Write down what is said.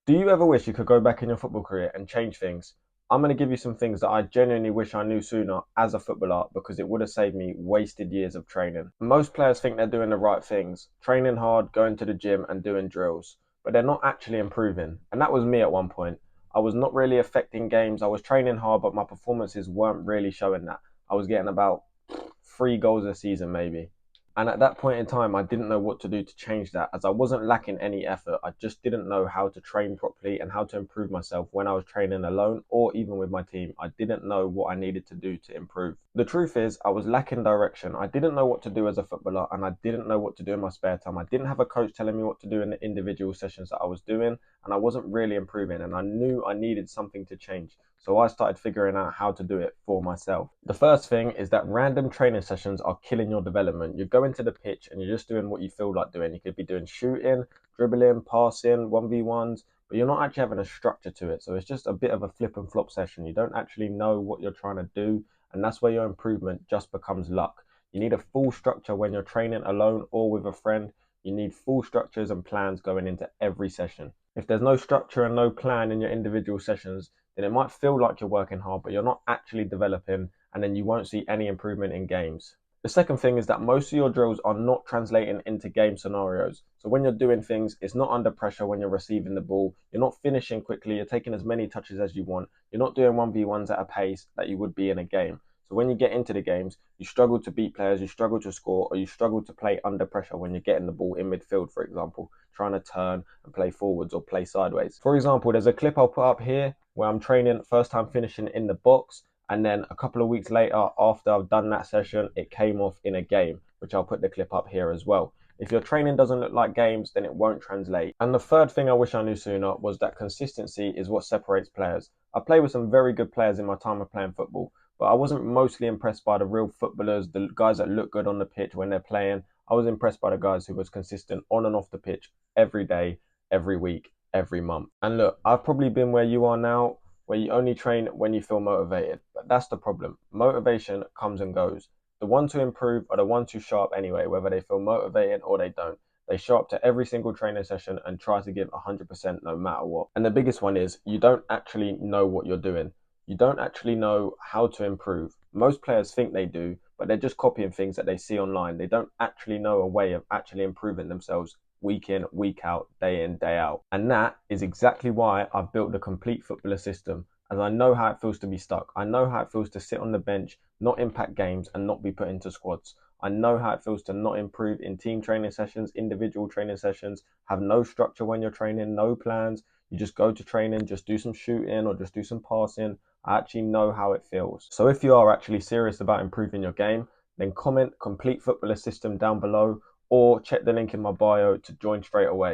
Do you ever wish you could go back in your football career and change things? I'm going to give you some things that I genuinely wish I knew sooner as a footballer because it would have saved me wasted years of training. Most players think they're doing the right things, training hard, going to the gym, and doing drills, but they're not actually improving. And that was me at one point. I was not really affecting games. I was training hard, but my performances weren't really showing that. I was getting about 3 goals a season, maybe. And at that point in time, I didn't know what to do to change that as I wasn't lacking any effort. I just didn't know how to train properly and how to improve myself when I was training alone or even with my team. I didn't know what I needed to do to improve. The truth is, I was lacking direction. I didn't know what to do as a footballer and I didn't know what to do in my spare time. I didn't have a coach telling me what to do in the individual sessions that I was doing, and I wasn't really improving, and I knew I needed something to change. So I started figuring out how to do it for myself. The first thing is that random training sessions are killing your development. You go into the pitch and you're just doing what you feel like doing. You could be doing shooting, dribbling, passing, 1v1s, but you're not actually having a structure to it. So it's just a bit of a flip and flop session. You don't actually know what you're trying to do, and that's where your improvement just becomes luck. You need a full structure when you're training alone or with a friend. You need full structures and plans going into every session. If there's no structure and no plan in your individual sessions, then it might feel like you're working hard, but you're not actually developing, and then you won't see any improvement in games. The second thing is that most of your drills are not translating into game scenarios. So when you're doing things, it's not under pressure when you're receiving the ball. You're not finishing quickly. You're taking as many touches as you want. You're not doing 1v1s at a pace that you would be in a game. So when you get into the games, you struggle to beat players, you struggle to score, or you struggle to play under pressure when you're getting the ball in midfield, for example, trying to turn and play forwards or play sideways. For example, there's a clip I'll put up here where I'm training, first time finishing in the box, and then a couple of weeks later, after I've done that session, it came off in a game, which I'll put the clip up here as well. If your training doesn't look like games, then it won't translate. And the third thing I wish I knew sooner was that consistency is what separates players. I played with some very good players in my time of playing football, but I wasn't mostly impressed by the real footballers, the guys that look good on the pitch when they're playing. I was impressed by the guys who was consistent on and off the pitch every day, every week, every month. And look, I've probably been where you are now, where you only train when you feel motivated. But that's the problem. Motivation comes and goes. The ones who improve are the ones who show up anyway, whether they feel motivated or they don't. They show up to every single training session and try to give 100% no matter what. And the biggest one is you don't actually know what you're doing. You don't actually know how to improve. Most players think they do, but they're just copying things that they see online. They don't actually know a way of actually improving themselves week in, week out, day in, day out. And that is exactly why I've built the complete footballer system, as I know how it feels to be stuck. I know how it feels to sit on the bench, not impact games, and not be put into squads. I know how it feels to not improve in team training sessions, individual training sessions, have no structure when you're training, no plans. You just go to training, just do some shooting or just do some passing. I actually know how it feels. So if you are actually serious about improving your game, then comment complete footballer system down below or check the link in my bio to join straight away.